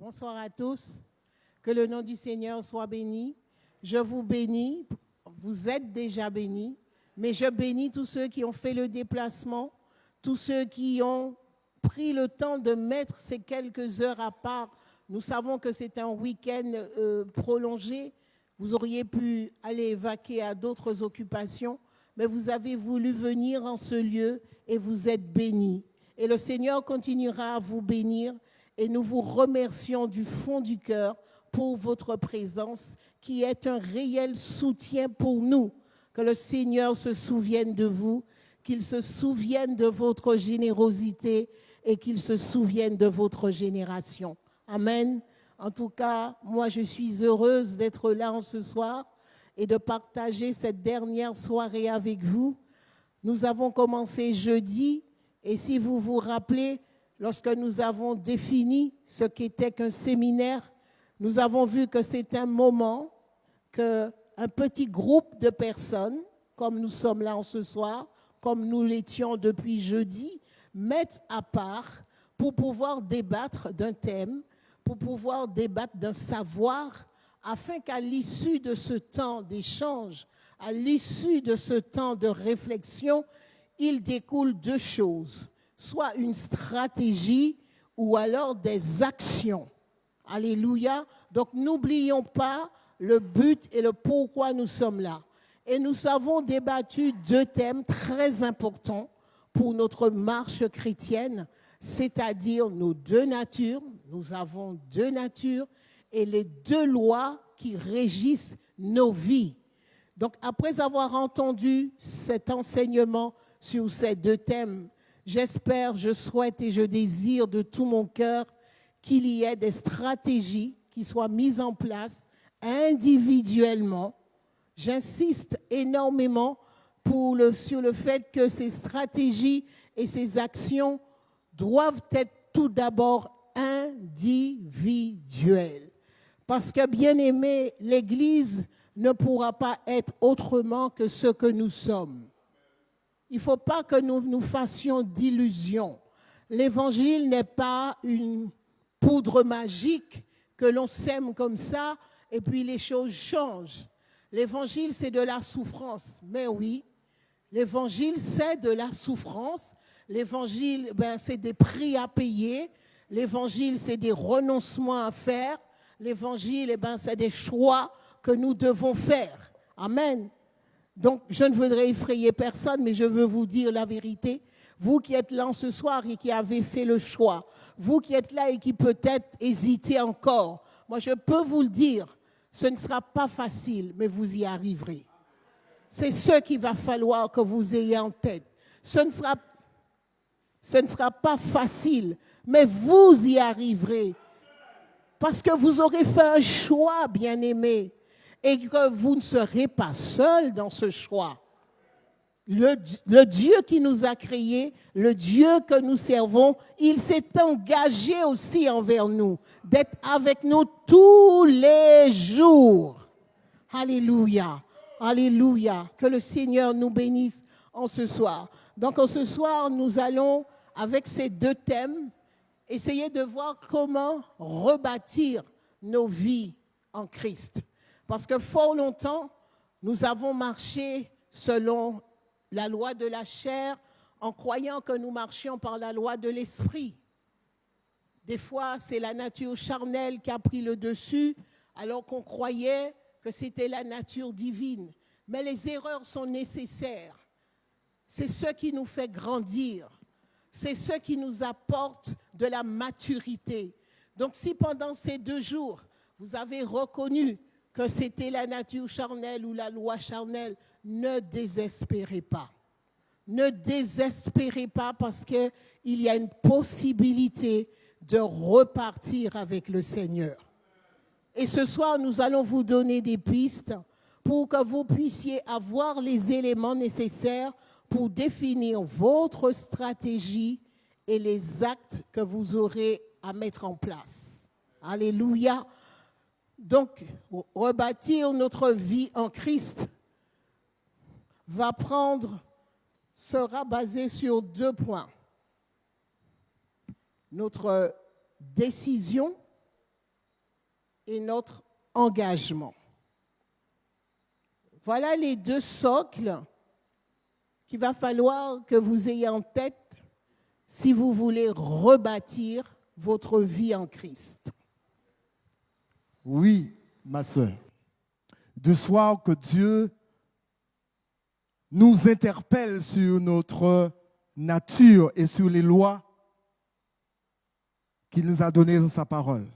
Bonsoir à tous. Que le nom du Seigneur soit béni. Je vous bénis. Vous êtes déjà bénis. Mais je bénis tous ceux qui ont fait le déplacement, tous ceux qui ont pris le temps de mettre ces quelques heures à part. Nous savons que c'est un week-end prolongé. Vous auriez pu aller vaquer à d'autres occupations, mais vous avez voulu venir en ce lieu et vous êtes bénis. Et le Seigneur continuera à vous bénir et nous vous remercions du fond du cœur pour votre présence qui est un réel soutien pour nous. Que le Seigneur se souvienne de vous, qu'il se souvienne de votre générosité et qu'il se souvienne de votre génération. Amen. En tout cas, moi, je suis heureuse d'être là ce soir et de partager cette dernière soirée avec vous. Nous avons commencé jeudi et si vous vous rappelez, lorsque nous avons défini ce qu'était qu'un séminaire, nous avons vu que c'est un moment qu'un petit groupe de personnes, comme nous sommes là ce soir, comme nous l'étions depuis jeudi, mettent à part pour pouvoir débattre d'un thème, pour pouvoir débattre d'un savoir, afin qu'à l'issue de ce temps d'échange, à l'issue de ce temps de réflexion, il découle deux choses, soit une stratégie ou alors des actions. Alléluia. Donc n'oublions pas le but et le pourquoi nous sommes là. Et nous avons débattu deux thèmes très importants pour notre marche chrétienne, c'est-à-dire nos deux natures. Nous avons deux natures et les deux lois qui régissent nos vies. Donc après avoir entendu cet enseignement sur ces deux thèmes, j'espère, je souhaite et je désire de tout mon cœur qu'il y ait des stratégies qui soient mises en place individuellement. J'insiste énormément sur le fait que ces stratégies et ces actions doivent être tout d'abord individuelles. Parce que, bien aimé, l'Église ne pourra pas être autrement que ce que nous sommes. Il ne faut pas que nous nous fassions d'illusions. L'Évangile n'est pas une poudre magique que l'on sème comme ça et puis les choses changent. L'Évangile, c'est de la souffrance. Mais oui, l'Évangile, c'est de la souffrance. L'Évangile, c'est des prix à payer. L'Évangile, c'est des renoncements à faire. L'Évangile, c'est des choix que nous devons faire. Amen. Donc, je ne voudrais effrayer personne, mais je veux vous dire la vérité. Vous qui êtes là ce soir et qui avez fait le choix, vous qui êtes là et qui peut-être hésitez encore, moi je peux vous le dire, ce ne sera pas facile, mais vous y arriverez. C'est ce qu'il va falloir que vous ayez en tête. Ce ne sera pas facile, mais vous y arriverez. Parce que vous aurez fait un choix, bien-aimé, et que vous ne serez pas seul dans ce choix. Le Dieu qui nous a créés, le Dieu que nous servons, il s'est engagé aussi envers nous, d'être avec nous tous les jours. Alléluia, alléluia. Que le Seigneur nous bénisse en ce soir. Donc en ce soir, nous allons, avec ces deux thèmes, essayer de voir comment rebâtir nos vies en Christ. Parce que fort longtemps, nous avons marché selon la loi de la chair, en croyant que nous marchions par la loi de l'esprit. Des fois, c'est la nature charnelle qui a pris le dessus, alors qu'on croyait que c'était la nature divine. Mais les erreurs sont nécessaires. C'est ce qui nous fait grandir. C'est ce qui nous apporte de la maturité. Donc, si pendant ces 2 jours, vous avez reconnu que c'était la nature charnelle ou la loi charnelle, ne désespérez pas. Ne désespérez pas parce qu'il y a une possibilité de repartir avec le Seigneur. Et ce soir, nous allons vous donner des pistes pour que vous puissiez avoir les éléments nécessaires pour définir votre stratégie et les actes que vous aurez à mettre en place. Alléluia. Donc, rebâtir notre vie en Christ sera basé sur 2 points. Notre décision et notre engagement. Voilà les deux socles qu'il va falloir que vous ayez en tête si vous voulez rebâtir votre vie en Christ. Oui, ma sœur. De soir que Dieu nous interpelle sur notre nature et sur les lois qu'il nous a données dans sa parole.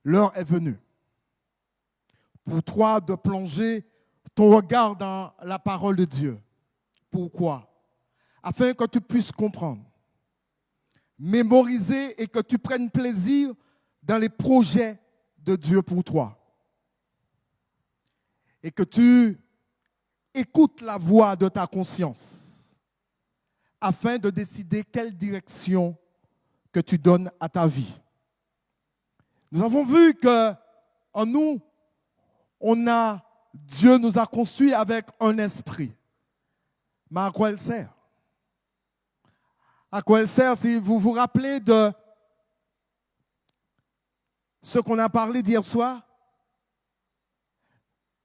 L'heure est venue pour toi de plonger ton regard dans la parole de Dieu. Pourquoi? Afin que tu puisses comprendre, mémoriser et que tu prennes plaisir dans les projets de Dieu pour toi. Et que tu écoutes la voix de ta conscience afin de décider quelle direction que tu donnes à ta vie. Nous avons vu que en nous, Dieu nous a construits avec un esprit. Mais à quoi elle sert? À quoi elle sert? Si vous vous rappelez de ce qu'on a parlé d'hier soir,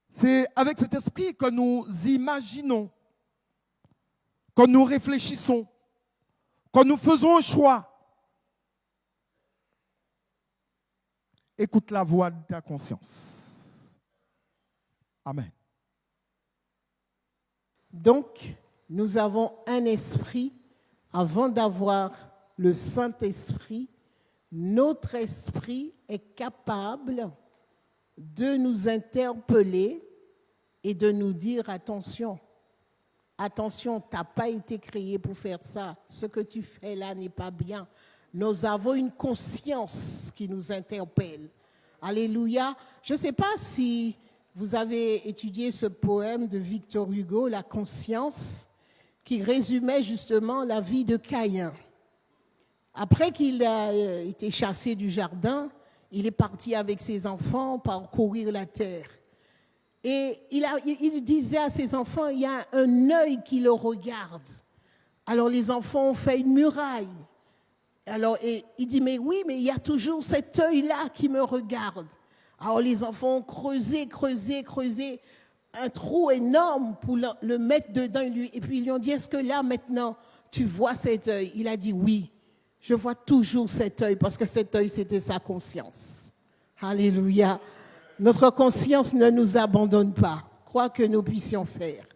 c'est avec cet esprit que nous imaginons, que nous réfléchissons, que nous faisons un choix. Écoute la voix de ta conscience. Amen. Donc, nous avons un esprit. Avant d'avoir le Saint-Esprit, notre esprit est capable de nous interpeller et de nous dire attention, attention, tu n'as pas été créé pour faire ça, ce que tu fais là n'est pas bien. Nous avons une conscience qui nous interpelle. Alléluia. Je ne sais pas si vous avez étudié ce poème de Victor Hugo, La conscience, qui résumait justement la vie de Caïn. Après qu'il a été chassé du jardin, il est parti avec ses enfants parcourir la terre. Et il disait à ses enfants, il y a un œil qui le regarde. Alors les enfants ont fait une muraille. Alors il dit, mais oui, mais il y a toujours cet œil-là qui me regarde. Alors les enfants ont creusé un trou énorme pour le mettre dedans. Et puis ils lui ont dit, est-ce que là maintenant tu vois cet œil? Il a dit, oui, je vois toujours cet œil parce que cet œil c'était sa conscience. Alléluia. Notre conscience ne nous abandonne pas, quoi que nous puissions faire.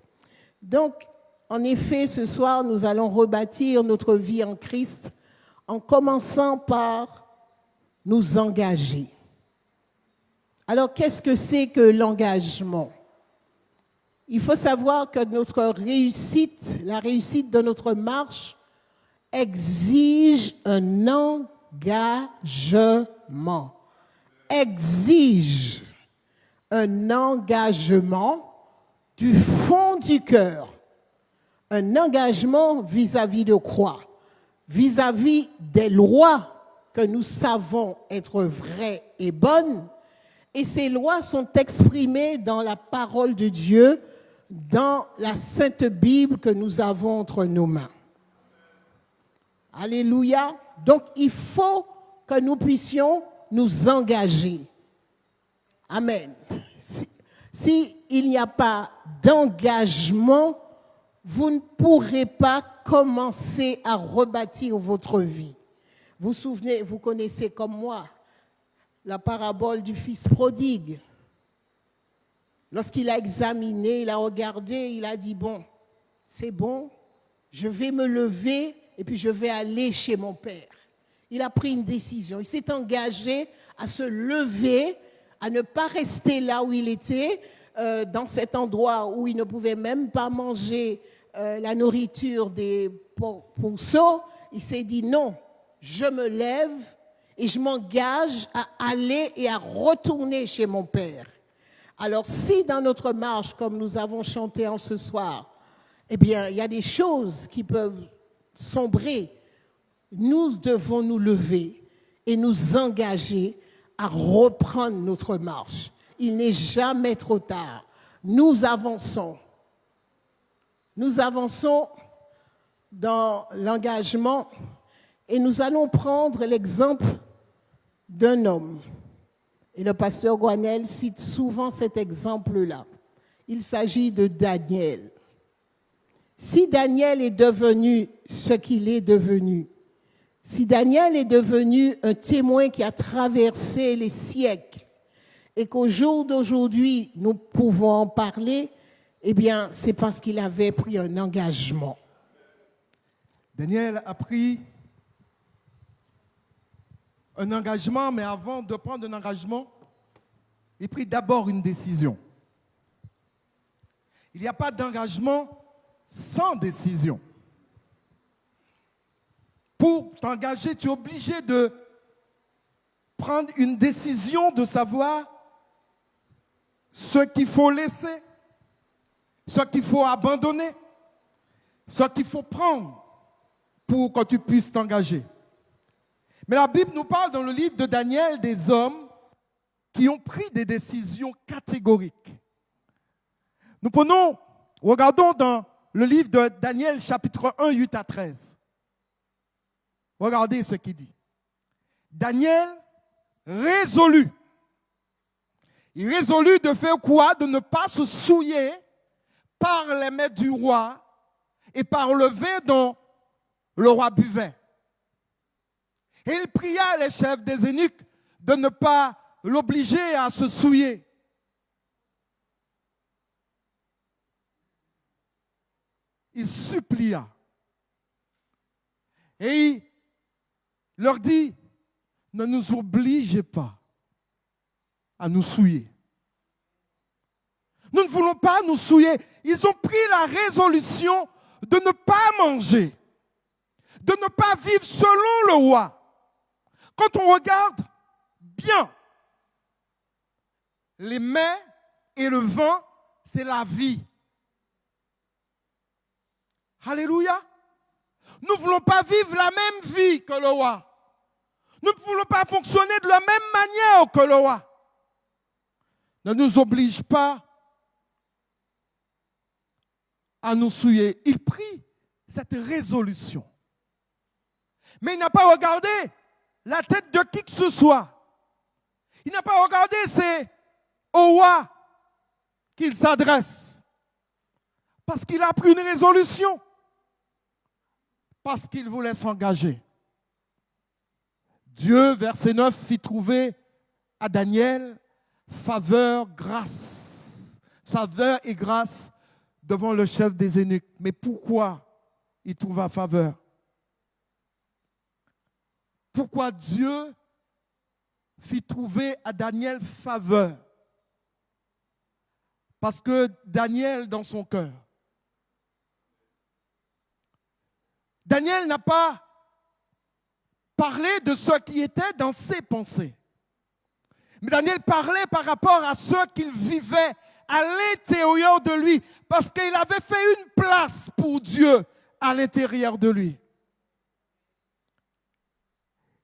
Donc, en effet, ce soir, nous allons rebâtir notre vie en Christ en commençant par nous engager. Alors, qu'est-ce que c'est que l'engagement? Il faut savoir que notre réussite, la réussite de notre marche, exige un engagement. Exige un engagement du fond du cœur. Un engagement vis-à-vis de quoi? Vis-à-vis des lois que nous savons être vraies et bonnes. Et ces lois sont exprimées dans la parole de Dieu, dans la Sainte Bible que nous avons entre nos mains. Alléluia. Donc, il faut que nous puissions nous engager. Amen. Si il n'y a pas d'engagement, vous ne pourrez pas commencer à rebâtir votre vie. Vous vous souvenez, vous connaissez comme moi la parabole du fils prodigue. Lorsqu'il a examiné, il a regardé, il a dit, bon, c'est bon, je vais me lever et puis je vais aller chez mon père. Il a pris une décision, il s'est engagé à se lever, à ne pas rester là où il était, dans cet endroit où il ne pouvait même pas manger la nourriture des pourceaux. Il s'est dit, non, je me lève et je m'engage à aller et à retourner chez mon père. Alors, si dans notre marche, comme nous avons chanté en ce soir, eh bien, il y a des choses qui peuvent sombrer, nous devons nous lever et nous engager à reprendre notre marche. Il n'est jamais trop tard. Nous avançons. Nous avançons dans l'engagement et nous allons prendre l'exemple d'un homme. Et le pasteur Gouanel cite souvent cet exemple-là. Il s'agit de Daniel. Si Daniel est devenu ce qu'il est devenu, si Daniel est devenu un témoin qui a traversé les siècles et qu'au jour d'aujourd'hui, nous pouvons en parler, eh bien, c'est parce qu'il avait pris un engagement. Daniel a pris un engagement, mais avant de prendre un engagement, il prit d'abord une décision. Il n'y a pas d'engagement sans décision. Pour t'engager, tu es obligé de prendre une décision de savoir ce qu'il faut laisser, ce qu'il faut abandonner, ce qu'il faut prendre pour que tu puisses t'engager. Mais la Bible nous parle dans le livre de Daniel des hommes qui ont pris des décisions catégoriques. Regardons dans le livre de Daniel, chapitre 1, 8 à 13. Regardez ce qu'il dit. Daniel résolut. Il résolut de faire quoi? De ne pas se souiller par les mets du roi et par le vin dont le roi buvait. Et il pria les chefs des eunuques de ne pas l'obliger à se souiller. Il supplia. Et il leur dit, ne nous obligez pas à nous souiller. Nous ne voulons pas nous souiller. Ils ont pris la résolution de ne pas manger, de ne pas vivre selon le roi. Quand on regarde bien, les mets et le vin, c'est la vie. Alléluia. Nous ne voulons pas vivre la même vie que le roi. Nous ne voulons pas fonctionner de la même manière que le roi. Ne nous oblige pas à nous souiller. Il prit cette résolution. Mais il n'a pas regardé la tête de qui que ce soit. Il n'a pas regardé, c'est au roi qu'il s'adresse. Parce qu'il a pris une résolution. Parce qu'il voulait s'engager. Dieu, verset 9, fit trouver à Daniel faveur, grâce. Faveur et grâce devant le chef des eunuques. Mais pourquoi il trouva faveur? Pourquoi Dieu fit trouver à Daniel faveur? Parce que Daniel, dans son cœur, Daniel n'a pas parlé de ce qui était dans ses pensées. Mais Daniel parlait par rapport à ce qu'il vivait à l'intérieur de lui, parce qu'il avait fait une place pour Dieu à l'intérieur de lui.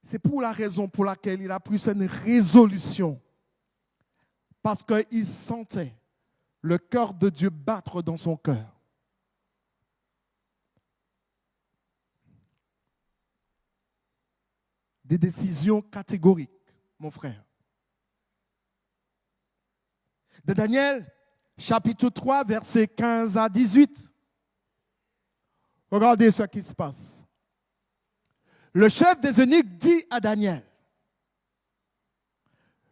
C'est pour la raison pour laquelle il a pris cette résolution, parce qu'il sentait le cœur de Dieu battre dans son cœur. Des décisions catégoriques, mon frère. De Daniel, chapitre 3, versets 15 à 18. Regardez ce qui se passe. Le chef des eunuques dit à Daniel,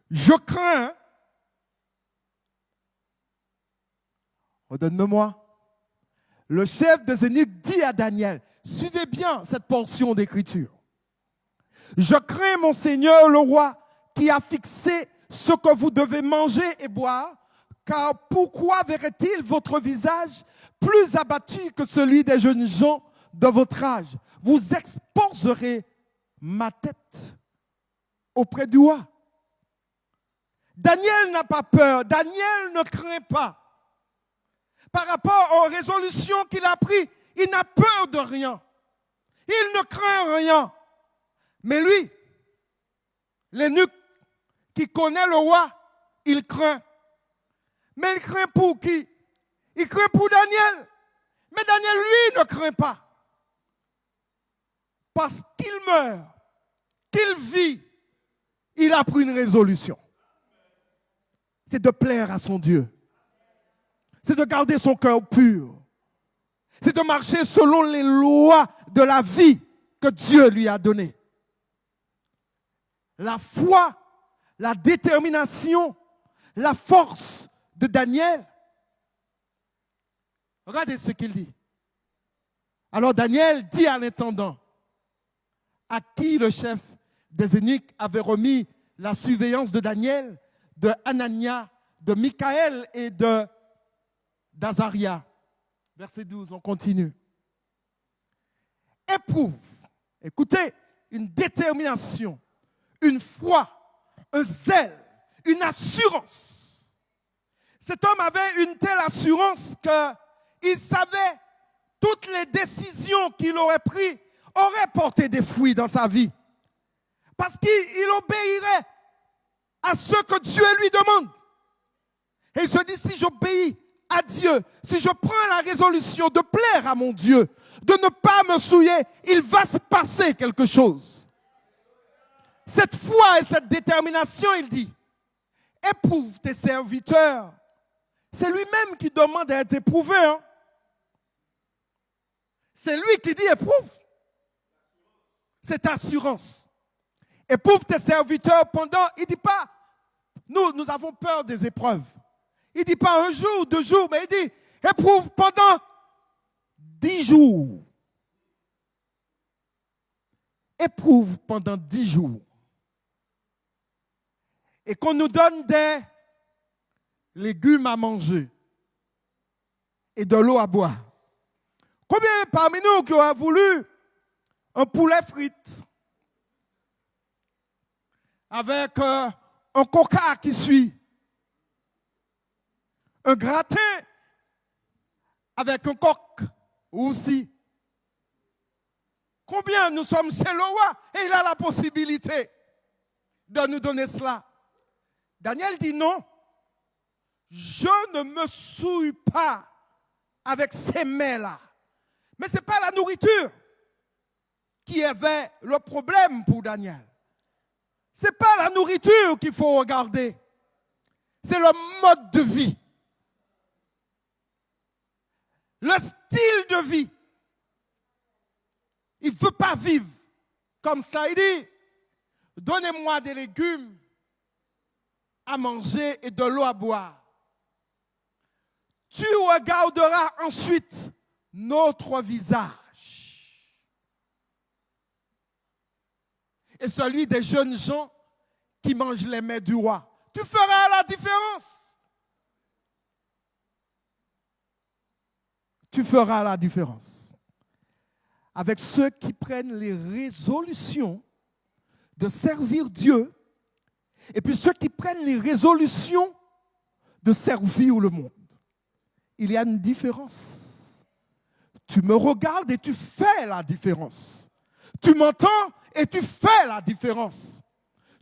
je crains, redonne-moi, le chef des eunuques dit à Daniel, suivez bien cette portion d'écriture. Je crains mon Seigneur le roi qui a fixé ce que vous devez manger et boire, car pourquoi verrait-il votre visage plus abattu que celui des jeunes gens de votre âge? Vous exposerez ma tête auprès du roi. Daniel n'a pas peur, Daniel ne craint pas. Par rapport aux résolutions qu'il a prises, il n'a peur de rien. Il ne craint rien. Mais lui, l'eunuque qui connaît le roi, il craint. Mais il craint pour qui? Il craint pour Daniel. Mais Daniel, lui, ne craint pas. Parce qu'il meurt, qu'il vit, il a pris une résolution. c'est de plaire à son Dieu. C'est de garder son cœur pur. C'est de marcher selon les lois de la vie que Dieu lui a données. La foi, la détermination, la force de Daniel. Regardez ce qu'il dit. Alors Daniel dit à l'intendant, à qui le chef des eunuques avait remis la surveillance de Daniel, de Anania, de Michaël et d'Azaria. Verset 12, on continue. Éprouve, écoutez, une détermination, une foi, un zèle, une assurance. Cet homme avait une telle assurance qu'il savait toutes les décisions qu'il aurait prises auraient porté des fruits dans sa vie. Parce qu'il obéirait à ce que Dieu lui demande. Et il se dit, si j'obéis à Dieu, si je prends la résolution de plaire à mon Dieu, de ne pas me souiller, il va se passer quelque chose. Cette foi et cette détermination, il dit, éprouve tes serviteurs. C'est lui-même qui demande à être éprouvé. Hein? C'est lui qui dit éprouve. Cette assurance. Éprouve tes serviteurs pendant, il ne dit pas, nous avons peur des épreuves. Il ne dit pas un jour, 2 jours, mais il dit, éprouve pendant 10 jours. Éprouve pendant 10 jours. Et qu'on nous donne des légumes à manger et de l'eau à boire. Combien parmi nous qui auraient voulu un poulet frites avec un coca qui suit, un gratin avec un coq aussi. Combien nous sommes chez le roi et il a la possibilité de nous donner cela. Daniel dit non, je ne me souille pas avec ces mets-là. Mais ce n'est pas la nourriture qui avait le problème pour Daniel. Ce n'est pas la nourriture qu'il faut regarder. C'est le mode de vie. Le style de vie. Il ne veut pas vivre comme ça. Il dit, donnez-moi des légumes à manger et de l'eau à boire. Tu regarderas ensuite notre visage. Et celui des jeunes gens qui mangent les mets du roi. Tu feras la différence. Tu feras la différence. Avec ceux qui prennent les résolutions de servir Dieu et puis ceux qui prennent les résolutions de servir le monde. Il y a une différence. Tu me regardes et tu fais la différence. Tu m'entends et tu fais la différence.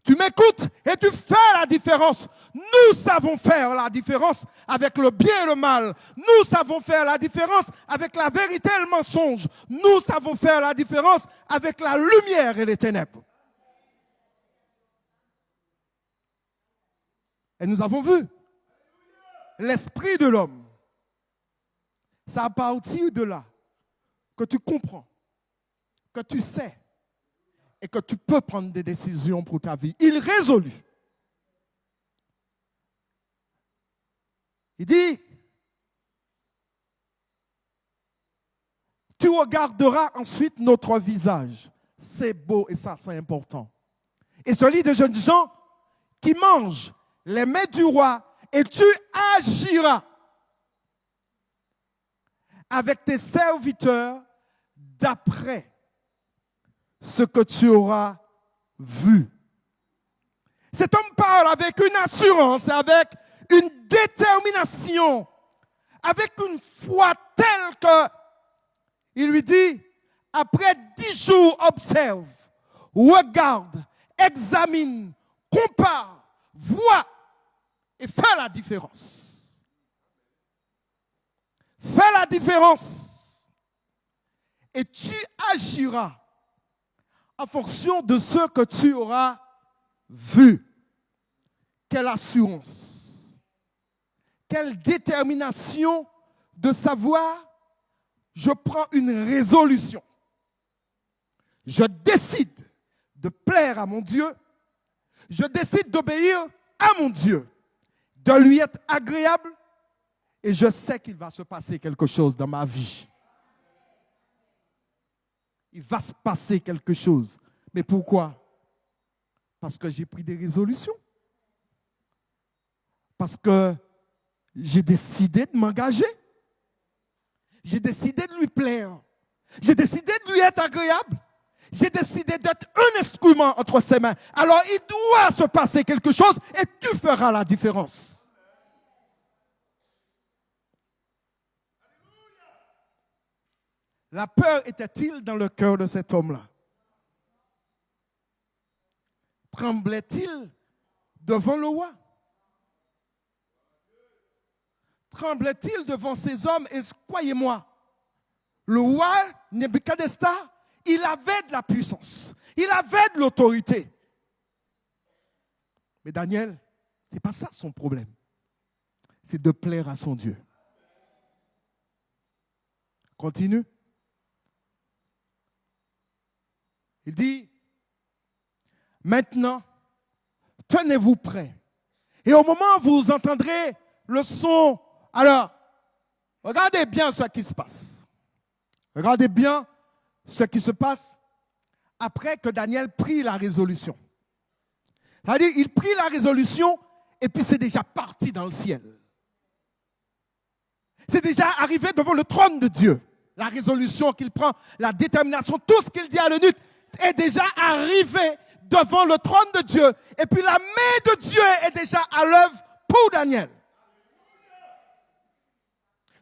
Tu m'écoutes et tu fais la différence. Nous savons faire la différence avec le bien et le mal. Nous savons faire la différence avec la vérité et le mensonge. Nous savons faire la différence avec la lumière et les ténèbres. Et nous avons vu l'esprit de l'homme. C'est à partir de là que tu comprends, que tu sais et que tu peux prendre des décisions pour ta vie. Il résolut. Il dit, tu regarderas ensuite notre visage. C'est beau et ça, c'est important. Et celui de jeunes gens qui mangent les mets du roi et tu agiras avec tes serviteurs d'après ce que tu auras vu. Cet homme parle avec une assurance, avec une détermination, avec une foi telle que il lui dit, après 10 jours, observe, regarde, examine, compare, vois et fais la différence. Fais la différence et tu agiras en fonction de ce que tu auras vu. Quelle assurance. quelle détermination de savoir, je prends une résolution. Je décide de plaire à mon Dieu. Je décide d'obéir à mon Dieu, de lui être agréable. Et je sais qu'il va se passer quelque chose dans ma vie. Il va se passer quelque chose. Mais pourquoi? Parce que j'ai pris des résolutions. Parce que j'ai décidé de m'engager. J'ai décidé de lui plaire. J'ai décidé de lui être agréable. J'ai décidé d'être un instrument entre ses mains. Alors il doit se passer quelque chose et tu feras la différence. La peur était-il dans le cœur de cet homme-là? Tremblait-il devant le roi? Tremblait-il devant ces hommes? Et croyez-moi, le roi Nebuchadnezzar, il avait de la puissance, il avait de l'autorité. Mais Daniel, ce n'est pas ça son problème. C'est de plaire à son Dieu. Continue. Il dit, maintenant, tenez-vous prêts. Et au moment où vous entendrez le son, alors, regardez bien ce qui se passe. Regardez bien ce qui se passe après que Daniel prit la résolution. C'est-à-dire, il prit la résolution et puis c'est déjà parti dans le ciel. C'est déjà arrivé devant le trône de Dieu. La résolution qu'il prend, la détermination, tout ce qu'il dit à l'eunuque est déjà arrivé devant le trône de Dieu. Et puis la main de Dieu est déjà à l'œuvre pour Daniel.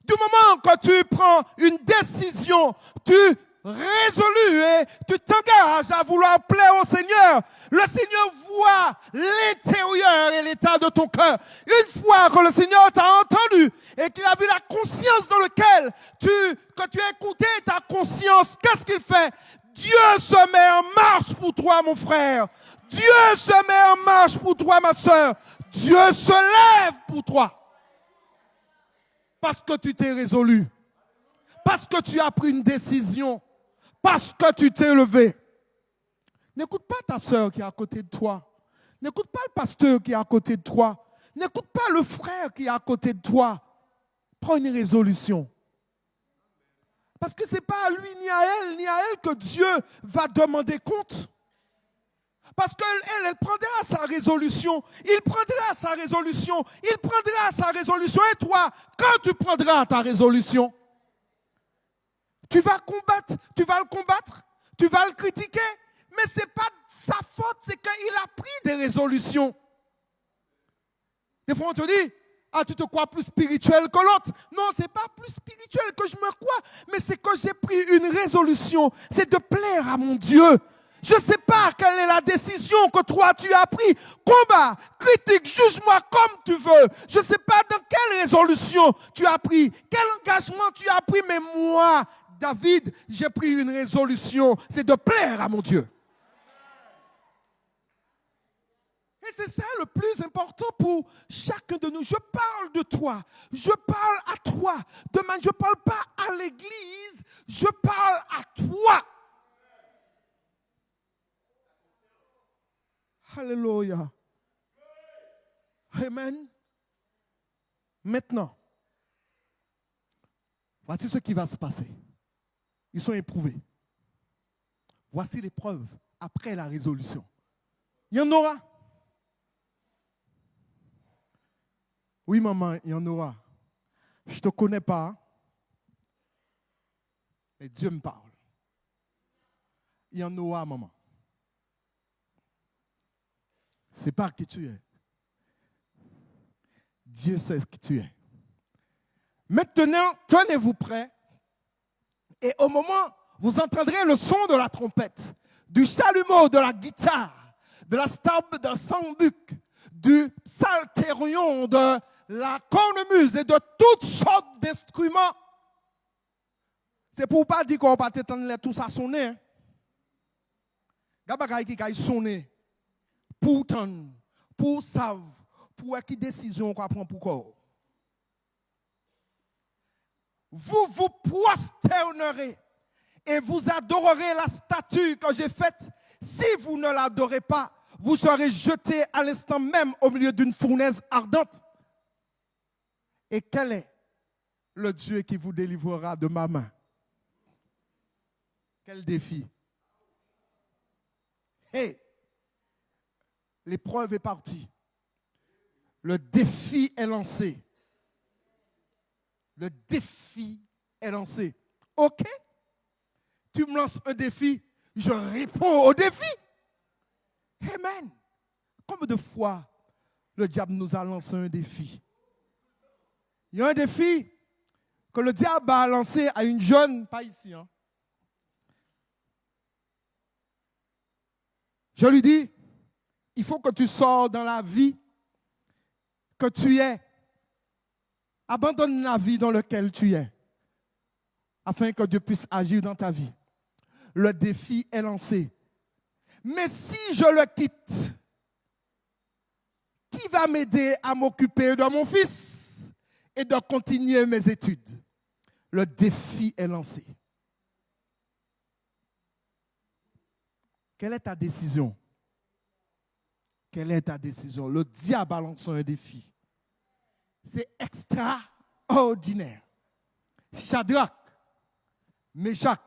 Du moment que tu prends une décision, tu résolu et tu t'engages à vouloir plaire au Seigneur, le Seigneur voit l'intérieur et l'état de ton cœur. Une fois que le Seigneur t'a entendu et qu'il a vu la conscience dans laquelle que tu as écouté ta conscience, qu'est-ce qu'il fait? Dieu se met en marche pour toi, mon frère. Dieu se met en marche pour toi, ma soeur. Dieu se lève pour toi. Parce que tu t'es résolu. Parce que tu as pris une décision. Parce que tu t'es levé. N'écoute pas ta soeur qui est à côté de toi. N'écoute pas le pasteur qui est à côté de toi. N'écoute pas le frère qui est à côté de toi. Prends une résolution. Parce que ce n'est pas à lui ni à elle que Dieu va demander compte. Parce qu'elle, elle prendra sa résolution. Il prendra sa résolution. Il prendra sa résolution. Et toi, quand tu prendras ta résolution, tu vas combattre, tu vas le combattre, tu vas le critiquer. Mais ce n'est pas sa faute, c'est qu'il a pris des résolutions. Des fois, on te dit, ah, tu te crois plus spirituel que l'autre. Non, ce n'est pas plus spirituel que je me crois, mais c'est que j'ai pris une résolution. C'est de plaire à mon Dieu. Je ne sais pas quelle est la décision que toi tu as pris. Combat, critique, juge-moi comme tu veux. Je ne sais pas dans quelle résolution tu as pris, quel engagement tu as pris, mais moi, David, j'ai pris une résolution. C'est de plaire à mon Dieu. Et c'est ça le plus important pour chacun de nous. Je parle de toi. Je parle à toi. Demain, je ne parle pas à l'église. Je parle à toi. Alléluia. Amen. Maintenant, voici ce qui va se passer. Ils sont éprouvés. Voici l'épreuve après la résolution. Il y en aura. Oui, maman, il y en aura. Je ne te connais pas, mais Dieu me parle. Il y en aura, maman. C'est pas qui tu es. Dieu sait ce que tu es. Maintenant, tenez-vous prêts. Et au moment, vous entendrez le son de la trompette, du chalumeau, de la guitare, de la stampe, de sambuc, du psalterion, de la cornemuse et de toutes sortes d'instruments. C'est pour pas dire qu'on va pas t'entendre tout ça sonner. Gabagay qui va sonner. Pour entendre, pour savoir, pour quelle décision qu'on prend pour quoi. vous vous prosternerez et vous adorerez la statue que j'ai faite. Si vous ne l'adorez pas, vous serez jetés à l'instant même au milieu d'une fournaise ardente. Et quel est le Dieu qui vous délivrera de ma main? Quel défi! Hey! L'épreuve est partie. Le défi est lancé. Le défi est lancé. OK? Tu me lances un défi, je réponds au défi. Amen. Combien de fois le diable nous a lancé un défi? Il y a un défi que le diable a lancé à une jeune, pas ici. Hein. Je lui dis, il faut que tu sors dans la vie que tu es. Abandonne la vie dans laquelle tu es, afin que Dieu puisse agir dans ta vie. Le défi est lancé. Mais si je le quitte, qui va m'aider à m'occuper de mon fils et de continuer mes études? Le défi est lancé. Quelle est ta décision? Quelle est ta décision? Le diable a lancé un défi. C'est extraordinaire. Shadrach, Meshach,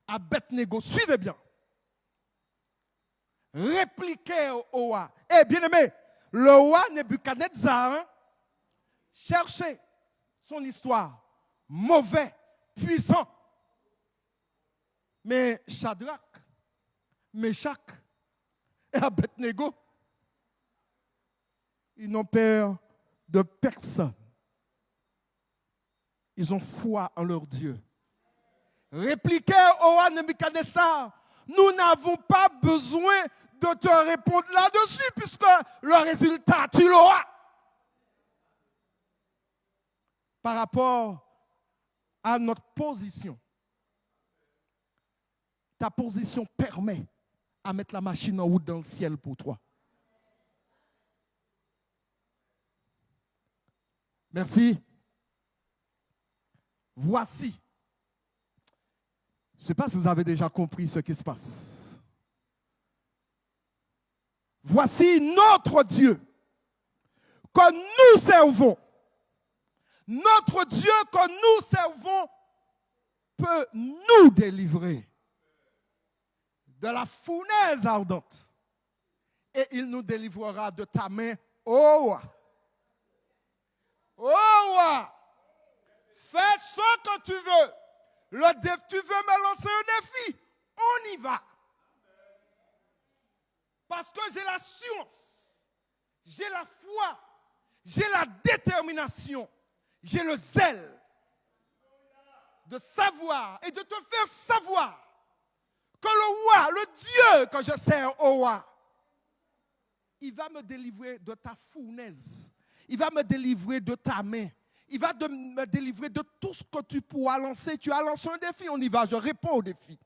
Abednego, suivez bien. Répliquez au roi. Eh bien aimé, le roi Nebuchadnezzar, hein, cherchez son histoire. Mauvais, puissant. Mais Shadrach, Meshach et Abednego, ils n'ont peur de personne. Ils ont foi en leur Dieu. Répliquez au roi Nebuchadnezzar, nous n'avons pas besoin de te répondre là-dessus puisque le résultat, tu l'auras. Par rapport à notre position, ta position permet à mettre la machine en route dans le ciel pour toi. Merci. Voici. Je ne sais pas si vous avez déjà compris ce qui se passe. Voici notre Dieu que nous servons. Notre Dieu que nous servons peut nous délivrer de la fournaise ardente. Et il nous délivrera de ta main, ô roi. Ô roi, fais ce que tu veux. Tu veux me lancer un défi? On y va. Parce que j'ai l'assurance, j'ai la foi, j'ai la détermination, j'ai le zèle de savoir et de te faire savoir que le roi, le Dieu que je sers au roi, il va me délivrer de ta fournaise. Il va me délivrer de ta main. Il va me délivrer de tout ce que tu pourras lancer. Tu as lancé un défi, on y va, je réponds au défi.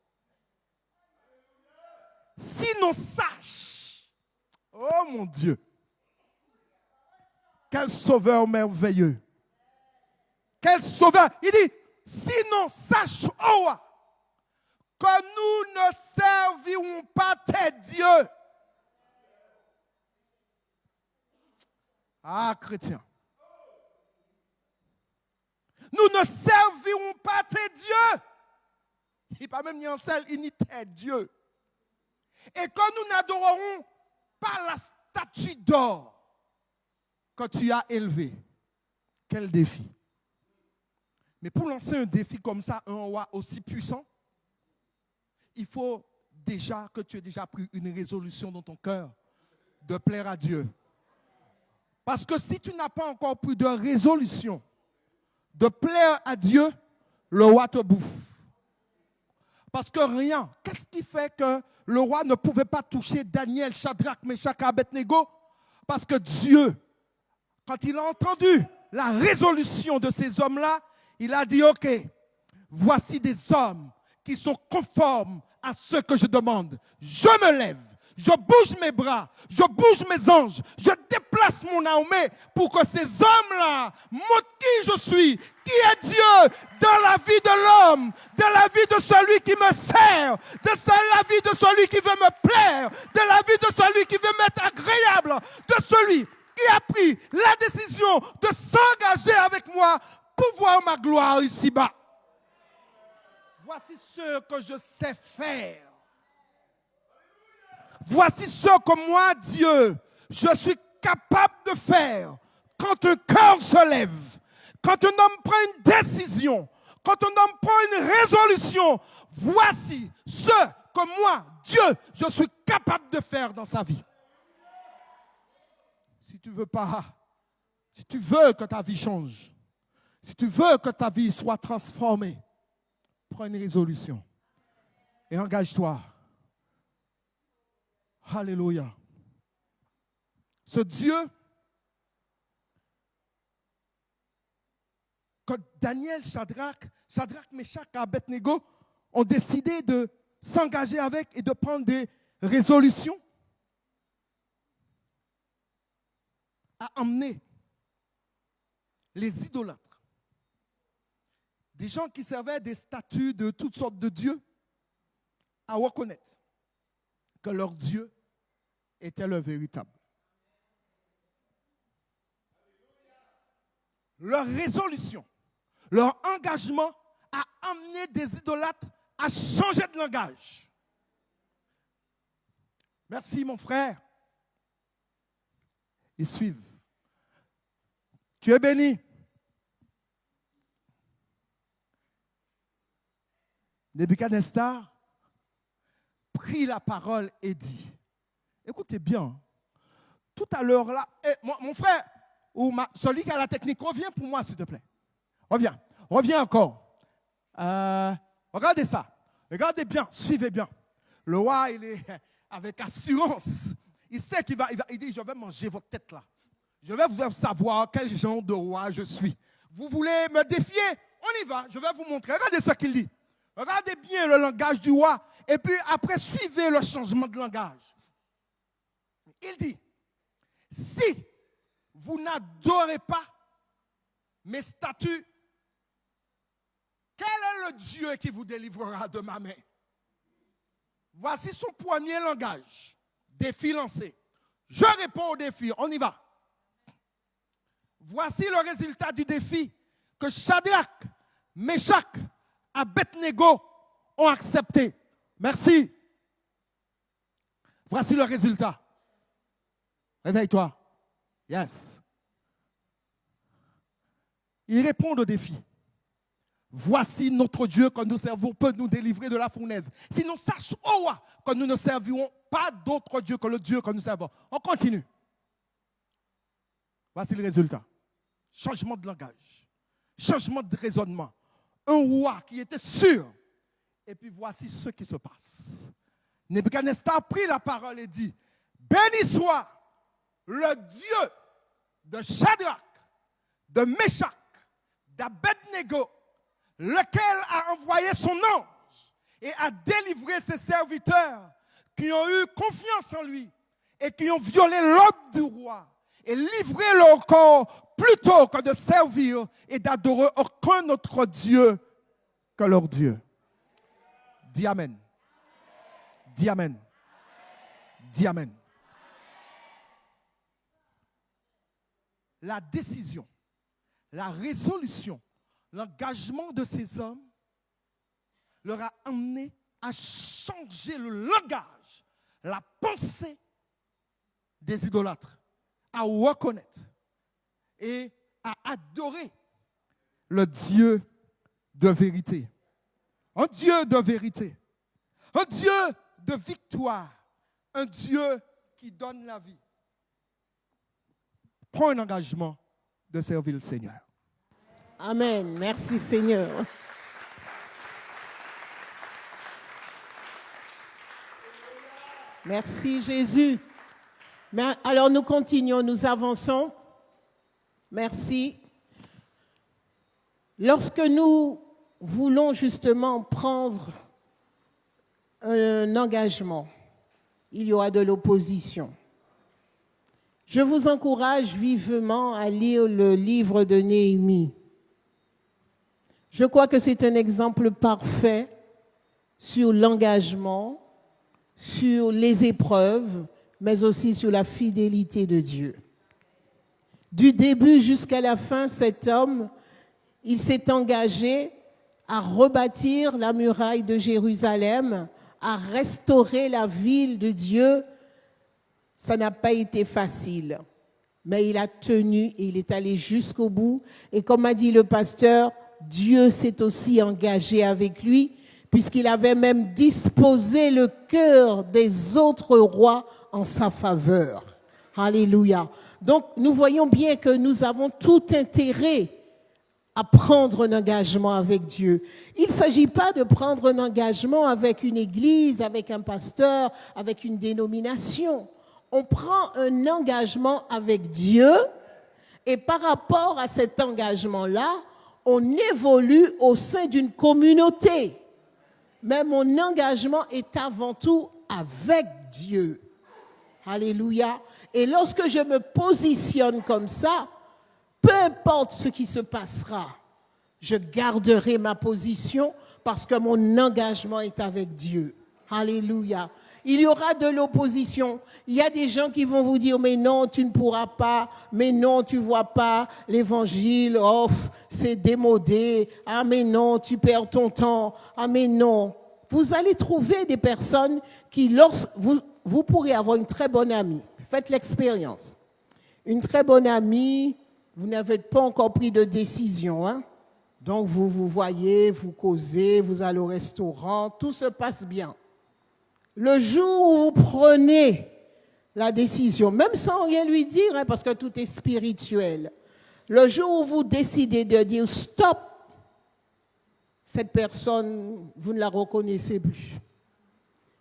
Sinon, sache, oh mon Dieu, quel sauveur merveilleux. Quel sauveur. Il dit, sinon, sache, oh roi, que nous ne servirons pas tes dieux. Ah, chrétien. Nous ne servirons pas tes dieux. Il n'est pas même ni en sel, ni tes dieux. Et que nous n'adorerons pas la statue d'or que tu as élevée. Quel défi. Mais pour lancer un défi comme ça, un roi aussi puissant, il faut déjà que tu aies déjà pris une résolution dans ton cœur de plaire à Dieu. Parce que si tu n'as pas encore pris de résolution de plaire à Dieu, le roi te bouffe. Parce que rien, qu'est-ce qui fait que le roi ne pouvait pas toucher Daniel, Shadrach, Meshach et Abednego? Parce que Dieu, quand il a entendu la résolution de ces hommes-là, il a dit, ok, voici des hommes qui sont conformes à ce que je demande. Je me lève, je bouge mes bras, je bouge mes anges, je déplace mon armée pour que ces hommes-là montrent qui je suis, qui est Dieu dans la vie de l'homme, dans la vie de celui qui me sert, dans la vie de celui qui veut me plaire, dans la vie de celui qui veut m'être agréable, de celui qui a pris la décision de s'engager avec moi pour voir ma gloire ici-bas. Voici ce que je sais faire. Voici ce que moi, Dieu, je suis capable de faire quand un cœur se lève, quand un homme prend une décision, quand un homme prend une résolution. Voici ce que moi, Dieu, je suis capable de faire dans sa vie. Si tu veux pas, si tu veux que ta vie change, si tu veux que ta vie soit transformée, prends une résolution et engage-toi. Alléluia. Ce Dieu que Daniel, Shadrach, Meshach et Abednego ont décidé de s'engager avec et de prendre des résolutions, a emmené les idolâtres, des gens qui servaient des statues de toutes sortes de dieux, à reconnaître que leur Dieu était le véritable. Leur résolution, leur engagement a amené des idolâtres à changer de langage. Merci mon frère. Ils suivent. Tu es béni. Nebuchadnezzar prit la parole et dit, écoutez bien, tout à l'heure là, mon frère, ou celui qui a la technique, reviens pour moi s'il te plaît. Reviens encore. Regardez ça, regardez bien, suivez bien. Le roi, il est avec assurance. Il sait il dit, je vais manger votre tête là. Je vais vous faire savoir quel genre de roi je suis. Vous voulez me défier? On y va, je vais vous montrer. Regardez ce qu'il dit. Regardez bien le langage du roi. Et puis après, suivez le changement de langage. Il dit, si vous n'adorez pas mes statuts, quel est le Dieu qui vous délivrera de ma main? Voici son premier langage. Défi lancé. Je réponds au défi. On y va. Voici le résultat du défi que Shadrach, Meshach, Abednego ont accepté. Merci. Voici le résultat. Réveille-toi. Yes. Ils répondent au défi. Voici notre Dieu que nous servons peut nous délivrer de la fournaise. Si nous sachons au roi que nous ne servirons pas d'autre Dieu que le Dieu que nous servons. On continue. Voici le résultat. Changement de langage. Changement de raisonnement. Un roi qui était sûr. Et puis voici ce qui se passe. Nebuchadnezzar prit la parole et dit, béni soit le Dieu de Shadrach, de Meshach, d'Abednego, lequel a envoyé son ange et a délivré ses serviteurs qui ont eu confiance en lui et qui ont violé l'ordre du roi et livré leur corps plutôt que de servir et d'adorer aucun autre Dieu que leur Dieu. Dis Amen. Dis Amen. Dis Amen. La décision, la résolution, l'engagement de ces hommes leur a amené à changer le langage, la pensée des idolâtres, à reconnaître et à adorer le Dieu de vérité. Un Dieu de vérité, un Dieu de victoire, un Dieu qui donne la vie. Prends un engagement de servir le Seigneur. Amen. Merci Seigneur. Merci Jésus. Mais alors nous continuons, nous avançons. Merci. Lorsque nous voulons justement prendre un engagement, il y aura de l'opposition. Je vous encourage vivement à lire le livre de Néhémie. Je crois que c'est un exemple parfait sur l'engagement, sur les épreuves, mais aussi sur la fidélité de Dieu. Du début jusqu'à la fin, cet homme, il s'est engagé à rebâtir la muraille de Jérusalem, à restaurer la ville de Dieu. Ça n'a pas été facile, mais il a tenu et il est allé jusqu'au bout. Et comme a dit le pasteur, Dieu s'est aussi engagé avec lui, puisqu'il avait même disposé le cœur des autres rois en sa faveur. Alléluia. Donc, nous voyons bien que nous avons tout intérêt à prendre un engagement avec Dieu. Il ne s'agit pas de prendre un engagement avec une église, avec un pasteur, avec une dénomination. On prend un engagement avec Dieu et par rapport à cet engagement-là, on évolue au sein d'une communauté. Mais mon engagement est avant tout avec Dieu. Alléluia. Et lorsque je me positionne comme ça, peu importe ce qui se passera, je garderai ma position parce que mon engagement est avec Dieu. Alléluia. Il y aura de l'opposition. Il y a des gens qui vont vous dire, mais non, tu ne pourras pas, mais non, tu ne vois pas l'évangile, c'est démodé, ah mais non, tu perds ton temps, ah mais non. Vous allez trouver des personnes qui, vous pourrez avoir une très bonne amie. Faites l'expérience. Une très bonne amie, vous n'avez pas encore pris de décision, hein? Donc vous vous voyez, vous causez, vous allez au restaurant, tout se passe bien. Le jour où vous prenez la décision, même sans rien lui dire, hein, parce que tout est spirituel, le jour où vous décidez de dire stop, cette personne, vous ne la reconnaissez plus.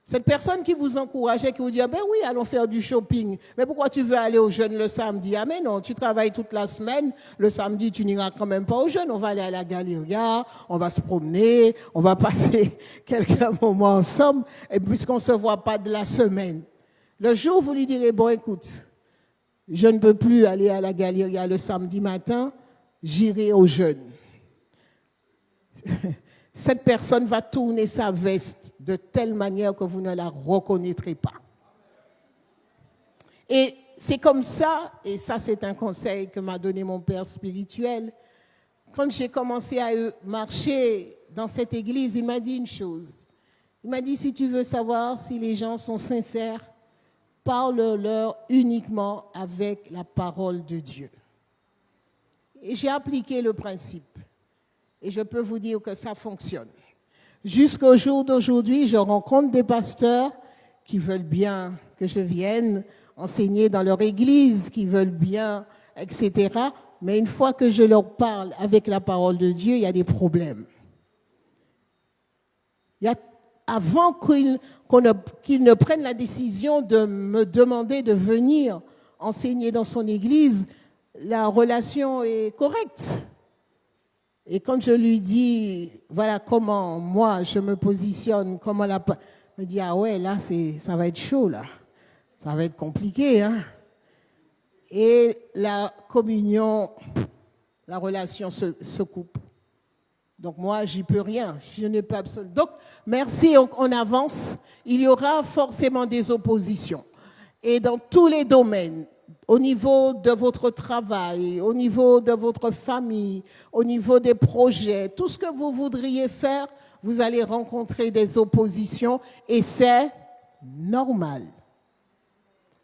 Cette personne qui vous encourageait, qui vous dit, ben oui, allons faire du shopping. Mais pourquoi tu veux aller au jeûne le samedi? Ah mais non, tu travailles toute la semaine. Le samedi, tu n'iras quand même pas au jeûne. On va aller à la Galeria, on va se promener, on va passer quelques moments ensemble, et puisqu'on ne se voit pas de la semaine. Le jour où vous lui direz, bon écoute, je ne peux plus aller à la Galeria le samedi matin, j'irai au jeûne. Cette personne va tourner sa veste de telle manière que vous ne la reconnaîtrez pas. Et c'est comme ça, et ça c'est un conseil que m'a donné mon père spirituel, quand j'ai commencé à marcher dans cette église, il m'a dit une chose. Il m'a dit, si tu veux savoir si les gens sont sincères, parle-leur uniquement avec la parole de Dieu. Et j'ai appliqué le principe. Et je peux vous dire que ça fonctionne. Jusqu'au jour d'aujourd'hui, je rencontre des pasteurs qui veulent bien que je vienne enseigner dans leur église, qui veulent bien, etc. Mais une fois que je leur parle avec la parole de Dieu, il y a des problèmes. Avant qu'ils ne prennent la décision de me demander de venir enseigner dans son église, la relation est correcte. Et quand je lui dis, voilà comment moi je me positionne, comment la... Il me dit, ah ouais, là, ça va être chaud, là. Ça va être compliqué, hein. Et la communion, la relation se coupe. Donc moi, j'y peux rien. Je n'ai pas besoin. Donc, merci, on avance. Il y aura forcément des oppositions. Et dans tous les domaines, au niveau de votre travail, au niveau de votre famille, au niveau des projets, tout ce que vous voudriez faire, vous allez rencontrer des oppositions et c'est normal.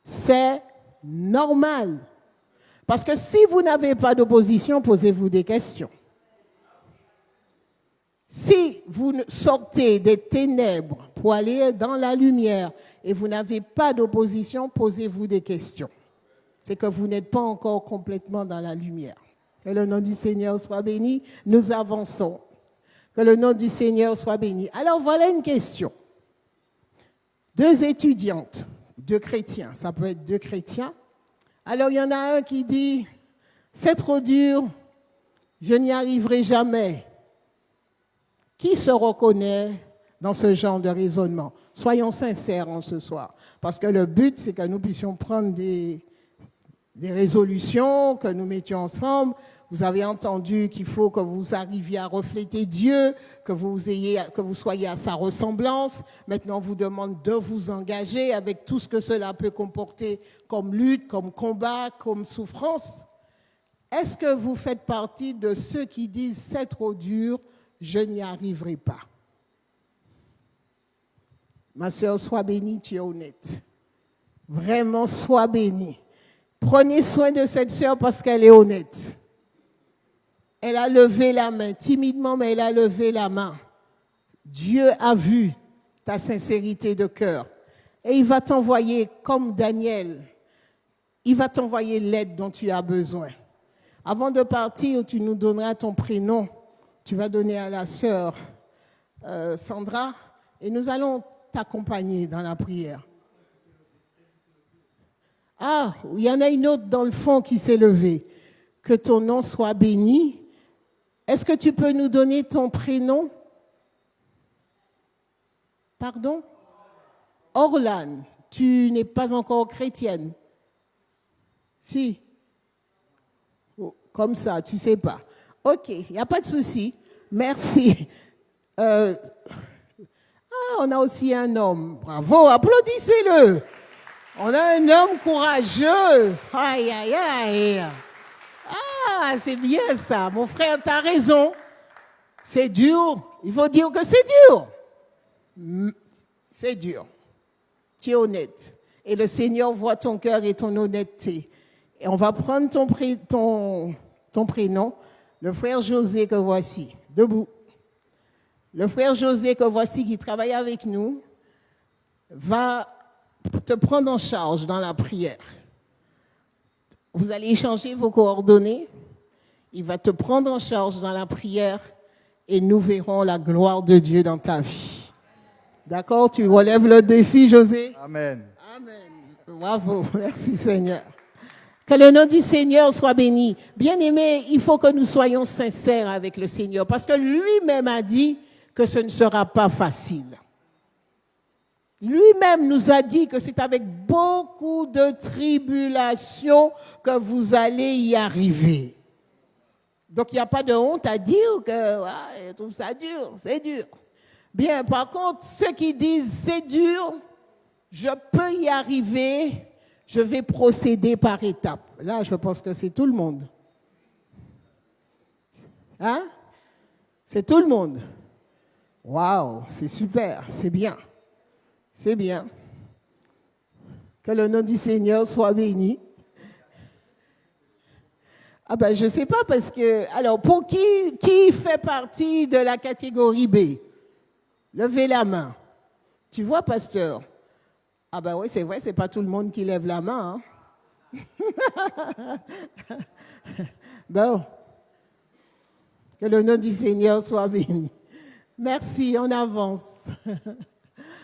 C'est normal. Parce que si vous n'avez pas d'opposition, posez-vous des questions. Si vous sortez des ténèbres pour aller dans la lumière et vous n'avez pas d'opposition, posez-vous des questions. C'est que vous n'êtes pas encore complètement dans la lumière. Que le nom du Seigneur soit béni. Nous avançons. Que le nom du Seigneur soit béni. Alors voilà une question. 2 étudiantes, 2 chrétiens, ça peut être 2 chrétiens. Alors il y en a un qui dit, c'est trop dur, je n'y arriverai jamais. Qui se reconnaît dans ce genre de raisonnement. Soyons sincères en ce soir. Parce que le but, c'est que nous puissions prendre des résolutions, que nous mettions ensemble. Vous avez entendu qu'il faut que vous arriviez à refléter Dieu, que vous soyez à sa ressemblance. Maintenant, on vous demande de vous engager avec tout ce que cela peut comporter comme lutte, comme combat, comme souffrance. Est-ce que vous faites partie de ceux qui disent « c'est trop dur, je n'y arriverai pas ». Ma sœur, sois bénie, tu es honnête. Vraiment, sois bénie. Prenez soin de cette sœur parce qu'elle est honnête. Elle a levé la main, timidement, mais elle a levé la main. Dieu a vu ta sincérité de cœur. Et il va t'envoyer, comme Daniel, il va t'envoyer l'aide dont tu as besoin. Avant de partir, tu nous donneras ton prénom. Tu vas donner à la sœur Sandra. Et nous allons t'accompagner dans la prière. Ah, il y en a une autre dans le fond qui s'est levée. Que ton nom soit béni. Est-ce que tu peux nous donner ton prénom? Pardon? Orlane, tu n'es pas encore chrétienne. Si. Oh, comme ça, tu ne sais pas. OK, il n'y a pas de souci. Merci. On a aussi un homme. Bravo, applaudissez-le. On a un homme courageux. Aïe, aïe, aïe. Ah, c'est bien ça. Mon frère, tu as raison. C'est dur. Il faut dire que c'est dur. C'est dur. Tu es honnête. Et le Seigneur voit ton cœur et ton honnêteté. Et on va prendre ton prénom. Le frère José que voici. Debout. Le frère José que voici qui travaille avec nous va te prendre en charge dans la prière. Vous allez échanger vos coordonnées. Il va te prendre en charge dans la prière et nous verrons la gloire de Dieu dans ta vie. D'accord? Tu relèves le défi, José? Amen. Amen. Bravo. Merci, Seigneur. Que le nom du Seigneur soit béni. Bien-aimés, il faut que nous soyons sincères avec le Seigneur parce que lui-même a dit que ce ne sera pas facile. Lui-même nous a dit que c'est avec beaucoup de tribulations que vous allez y arriver. Donc, il n'y a pas de honte à dire que je trouve ça dur, c'est dur. Bien, par contre, ceux qui disent c'est dur, je peux y arriver, je vais procéder par étapes. Là, je pense que c'est tout le monde. Hein? C'est tout le monde. Waouh, c'est super, c'est bien. C'est bien. Que le nom du Seigneur soit béni. Ah ben, je ne sais pas parce que... Alors, pour qui fait partie de la catégorie B? Levez la main. Tu vois, pasteur? Ah ben oui, c'est vrai, c'est pas tout le monde qui lève la main. Hein? Bon. Que le nom du Seigneur soit béni. Merci, on avance.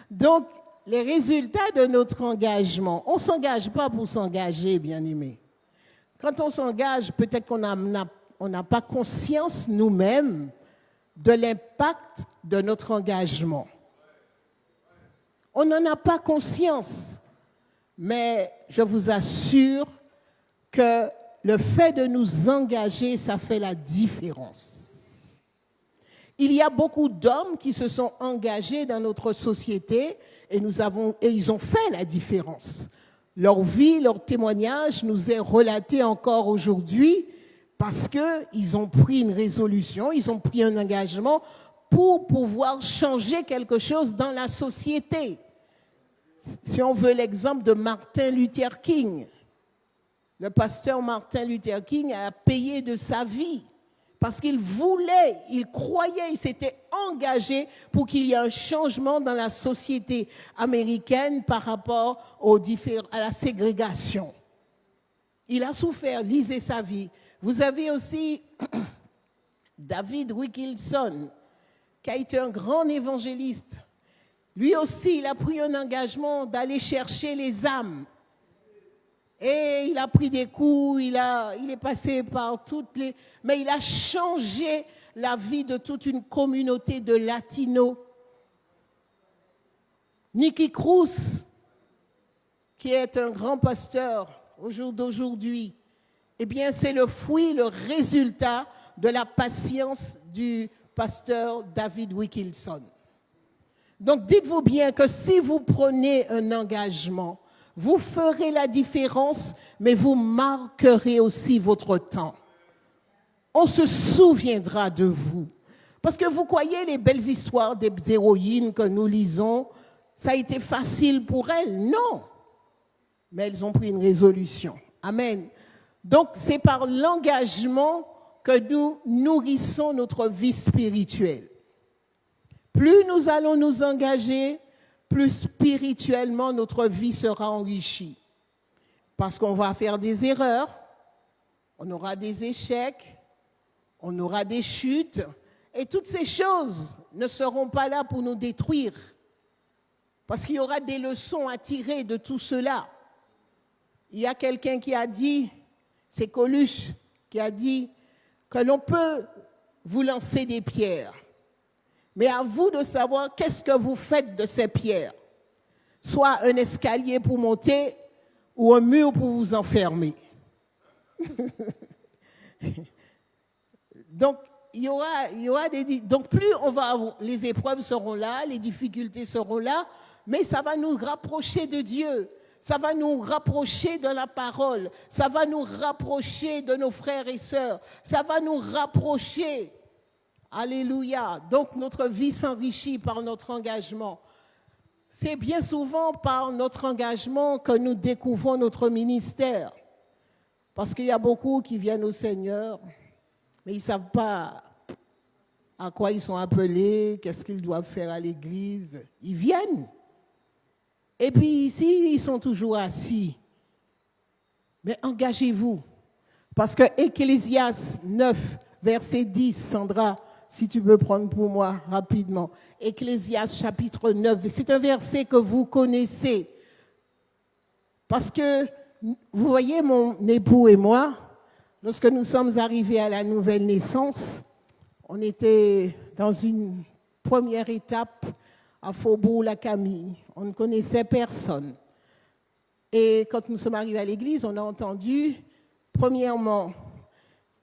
Donc, les résultats de notre engagement, on ne s'engage pas pour s'engager, bien-aimés. Quand on s'engage, peut-être qu'on n'a pas conscience nous-mêmes de l'impact de notre engagement. On n'en a pas conscience, mais je vous assure que le fait de nous engager, ça fait la différence. Il y a beaucoup d'hommes qui se sont engagés dans notre société et ils ont fait la différence. Leur vie, leur témoignage nous est relaté encore aujourd'hui parce qu'ils ont pris une résolution, ils ont pris un engagement pour pouvoir changer quelque chose dans la société. Si on veut l'exemple de Martin Luther King, le pasteur Martin Luther King a payé de sa vie parce qu'il voulait, il croyait, il s'était engagé pour qu'il y ait un changement dans la société américaine par rapport à la ségrégation. Il a souffert, lisez sa vie. Vous avez aussi David Wilkerson, qui a été un grand évangéliste. Lui aussi, il a pris un engagement d'aller chercher les âmes. Et il a pris des coups, il est passé par toutes les... Mais il a changé la vie de toute une communauté de latinos Nicky Cruz, qui est un grand pasteur au jour d'aujourd'hui, eh bien, c'est le fruit, le résultat de la patience du pasteur David Wilkerson. Donc, dites-vous bien que si vous prenez un engagement, vous ferez la différence, mais vous marquerez aussi votre temps. On se souviendra de vous. Parce que vous croyez les belles histoires des héroïnes que nous lisons, ça a été facile pour elles? Non. Mais elles ont pris une résolution. Amen. Donc, c'est par l'engagement que nous nourrissons notre vie spirituelle. Plus nous allons nous engager, plus spirituellement notre vie sera enrichie. Parce qu'on va faire des erreurs, on aura des échecs, on aura des chutes, et toutes ces choses ne seront pas là pour nous détruire. Parce qu'il y aura des leçons à tirer de tout cela. Il y a quelqu'un qui a dit, c'est Coluche, qui a dit que l'on peut vous lancer des pierres. Mais à vous de savoir qu'est-ce que vous faites de ces pierres. Soit un escalier pour monter ou un mur pour vous enfermer. Donc, il y aura donc plus les épreuves seront là, les difficultés seront là, mais ça va nous rapprocher de Dieu. Ça va nous rapprocher de la parole. Ça va nous rapprocher de nos frères et sœurs. Ça va nous rapprocher. Alléluia. Donc notre vie s'enrichit par notre engagement. C'est bien souvent par notre engagement que nous découvrons notre ministère. Parce qu'il y a beaucoup qui viennent au Seigneur, mais ils ne savent pas à quoi ils sont appelés, qu'est-ce qu'ils doivent faire à l'église. Ils viennent. Et puis ici, ils sont toujours assis. Mais engagez-vous. Parce que Ecclésiaste 9, verset 10, Sandra, si tu peux prendre pour moi rapidement. Ecclésiaste chapitre 9, c'est un verset que vous connaissez. Parce que, vous voyez, mon époux et moi, lorsque nous sommes arrivés à la nouvelle naissance, on était dans une première étape à Faubourg-la-Camille. On ne connaissait personne. Et quand nous sommes arrivés à l'église, on a entendu, premièrement,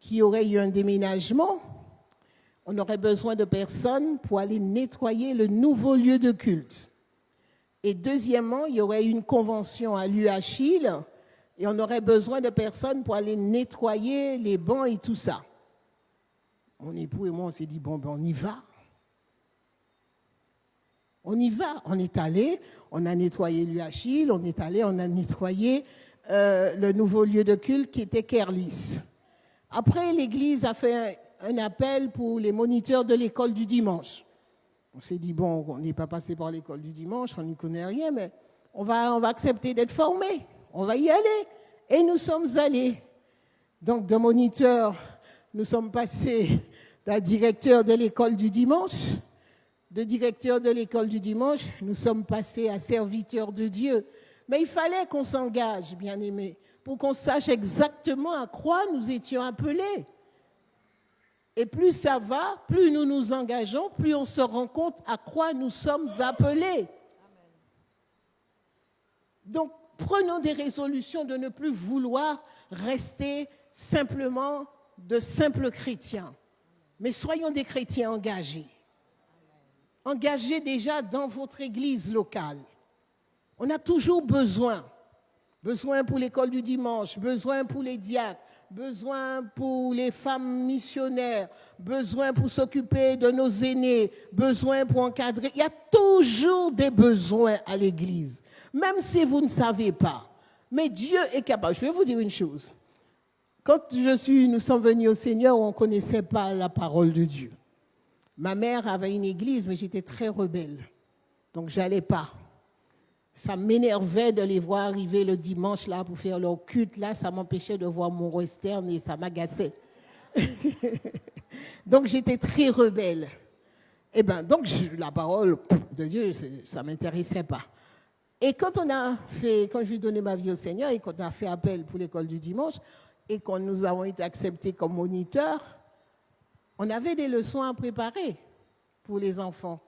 qu'il y aurait eu un déménagement. On aurait besoin de personnes pour aller nettoyer le nouveau lieu de culte. Et deuxièmement, il y aurait une convention à l'UHIL et on aurait besoin de personnes pour aller nettoyer les bancs et tout ça. Mon époux et moi, on s'est dit, bon, ben on y va. On y va. On est allé, on a nettoyé l'UHIL, on est allé, on a nettoyé le nouveau lieu de culte qui était Kerlis. Après, l'église a fait un appel pour les moniteurs de l'école du dimanche. On s'est dit, bon, on n'est pas passé par l'école du dimanche, on n'y connaît rien, mais on va accepter d'être formés. On va y aller. Et nous sommes allés. Donc, de moniteur, nous sommes passés d'un directeur de l'école du dimanche. De directeur de l'école du dimanche, nous sommes passés à serviteur de Dieu. Mais il fallait qu'on s'engage, bien-aimés, pour qu'on sache exactement à quoi nous étions appelés. Et plus ça va, plus nous nous engageons, plus on se rend compte à quoi nous sommes appelés. Donc, prenons des résolutions de ne plus vouloir rester simplement de simples chrétiens. Mais soyons des chrétiens engagés. Engagés déjà dans votre église locale. On a toujours besoin. Besoin pour l'école du dimanche, besoin pour les diacres, besoin pour les femmes missionnaires, besoin pour s'occuper de nos aînés, besoin pour encadrer. Il y a toujours des besoins à l'église, même si vous ne savez pas. Mais Dieu est capable. Je vais vous dire une chose. Quand nous sommes venus au Seigneur, on ne connaissait pas la parole de Dieu. Ma mère avait une église, mais j'étais très rebelle. Donc, je n'allais pas. Ça m'énervait de les voir arriver le dimanche là pour faire leur culte. Là, ça m'empêchait de voir mon western et ça m'agaçait. Donc, j'étais très rebelle. Et bien, donc, la parole de Dieu, ça ne m'intéressait pas. Et quand je lui ai donné ma vie au Seigneur et quand on a fait appel pour l'école du dimanche et quand nous avons été acceptés comme moniteurs, on avait des leçons à préparer pour les enfants.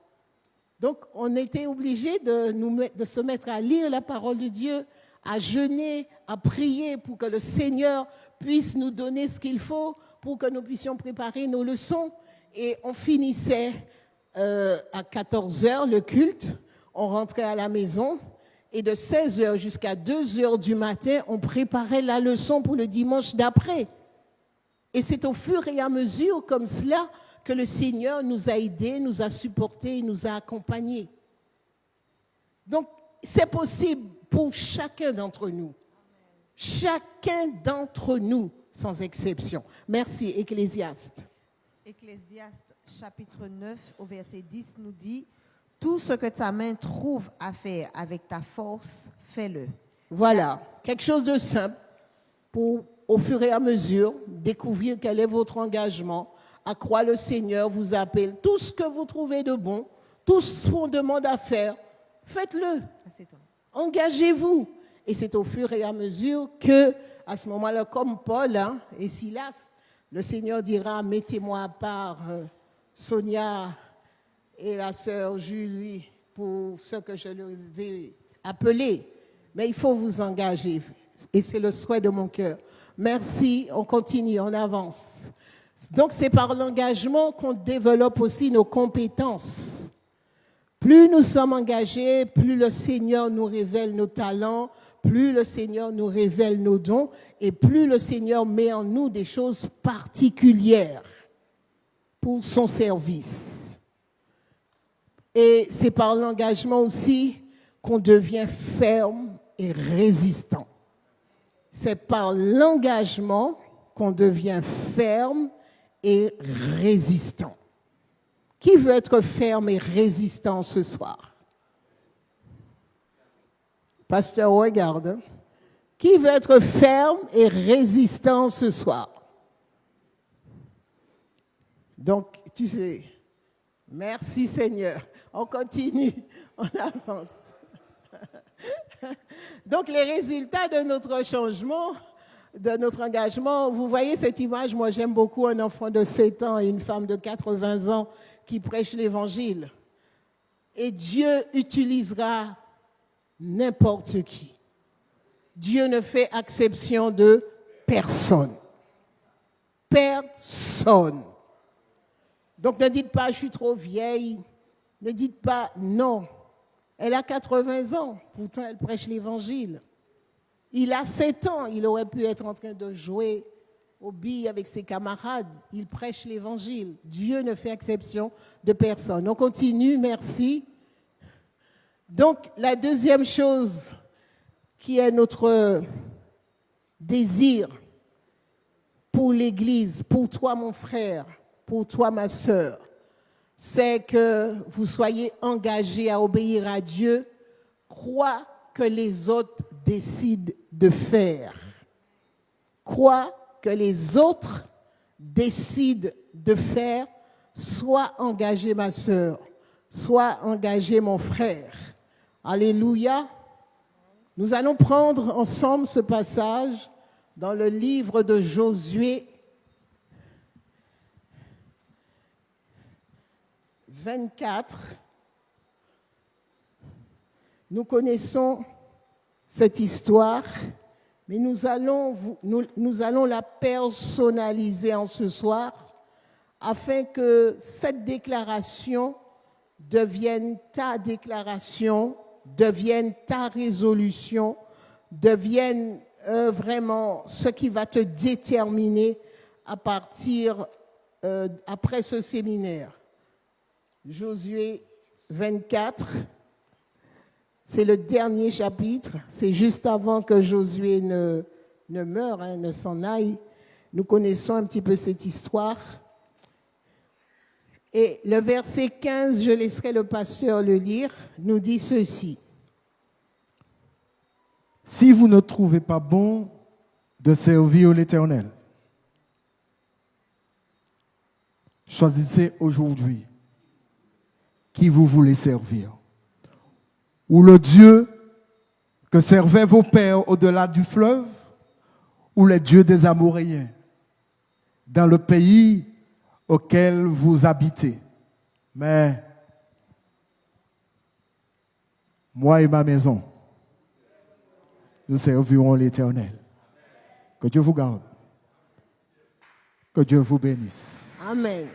Donc, on était obligés de se mettre à lire la parole de Dieu, à jeûner, à prier pour que le Seigneur puisse nous donner ce qu'il faut pour que nous puissions préparer nos leçons. Et on finissait à 14 heures le culte, on rentrait à la maison et de 16 heures jusqu'à 2 heures du matin, on préparait la leçon pour le dimanche d'après. Et c'est au fur et à mesure comme cela que le Seigneur nous a aidés, nous a supportés, nous a accompagnés. Donc, c'est possible pour chacun d'entre nous. Chacun d'entre nous, sans exception. Merci, Ecclésiaste. Ecclésiaste, chapitre 9, au verset 10, nous dit « Tout ce que ta main trouve à faire avec ta force, fais-le. » Voilà, quelque chose de simple pour, au fur et à mesure, découvrir quel est votre engagement, à quoi le Seigneur vous appelle. Tout ce que vous trouvez de bon, tout ce qu'on demande à faire, faites-le. Engagez-vous. Et c'est au fur et à mesure que, à ce moment-là, comme Paul et Silas, le Seigneur dira, mettez-moi à part Sonia et la sœur Julie pour ce que je leur ai appelé. Mais il faut vous engager. Et c'est le souhait de mon cœur. Merci, on continue, on avance. Donc, c'est par l'engagement qu'on développe aussi nos compétences. Plus nous sommes engagés, plus le Seigneur nous révèle nos talents, plus le Seigneur nous révèle nos dons et plus le Seigneur met en nous des choses particulières pour son service. Et c'est par l'engagement aussi qu'on devient ferme et résistant. C'est par l'engagement qu'on devient ferme et résistant. Qui veut être ferme et résistant ce soir? Pasteur, regarde. Qui veut être ferme et résistant ce soir? Donc, tu sais, merci Seigneur. On continue, on avance. Donc, les résultats de notre changement, de notre engagement, vous voyez cette image, moi j'aime beaucoup un enfant de 7 ans et une femme de 80 ans qui prêchent l'évangile. Et Dieu utilisera n'importe qui. Dieu ne fait exception de personne. Personne. Donc ne dites pas, je suis trop vieille. Ne dites pas, non. Elle a 80 ans, pourtant elle prêche l'évangile. Il a 7 ans, il aurait pu être en train de jouer aux billes avec ses camarades. Il prêche l'évangile. Dieu ne fait exception de personne. On continue, merci. Donc, la deuxième chose qui est notre désir pour l'Église, pour toi mon frère, pour toi ma sœur, c'est que vous soyez engagés à obéir à Dieu, quoi que les autres décident de faire. Quoi que les autres décident de faire, sois engagé ma sœur, sois engagé mon frère. Alléluia. Nous allons prendre ensemble ce passage dans le livre de Josué 24. Nous connaissons cette histoire, mais nous allons la personnaliser en ce soir afin que cette déclaration devienne ta déclaration, devienne ta résolution, devienne vraiment ce qui va te déterminer à partir après ce séminaire. Josué 24, c'est le dernier chapitre, c'est juste avant que Josué ne meure, ne s'en aille. Nous connaissons un petit peu cette histoire. Et le verset 15, je laisserai le pasteur le lire, nous dit ceci. Si vous ne trouvez pas bon de servir l'Éternel, choisissez aujourd'hui qui vous voulez servir. Ou le Dieu que servaient vos pères au-delà du fleuve, ou les dieux des Amoréens, dans le pays auquel vous habitez. Mais moi et ma maison, nous servirons l'Éternel. Que Dieu vous garde. Que Dieu vous bénisse. Amen.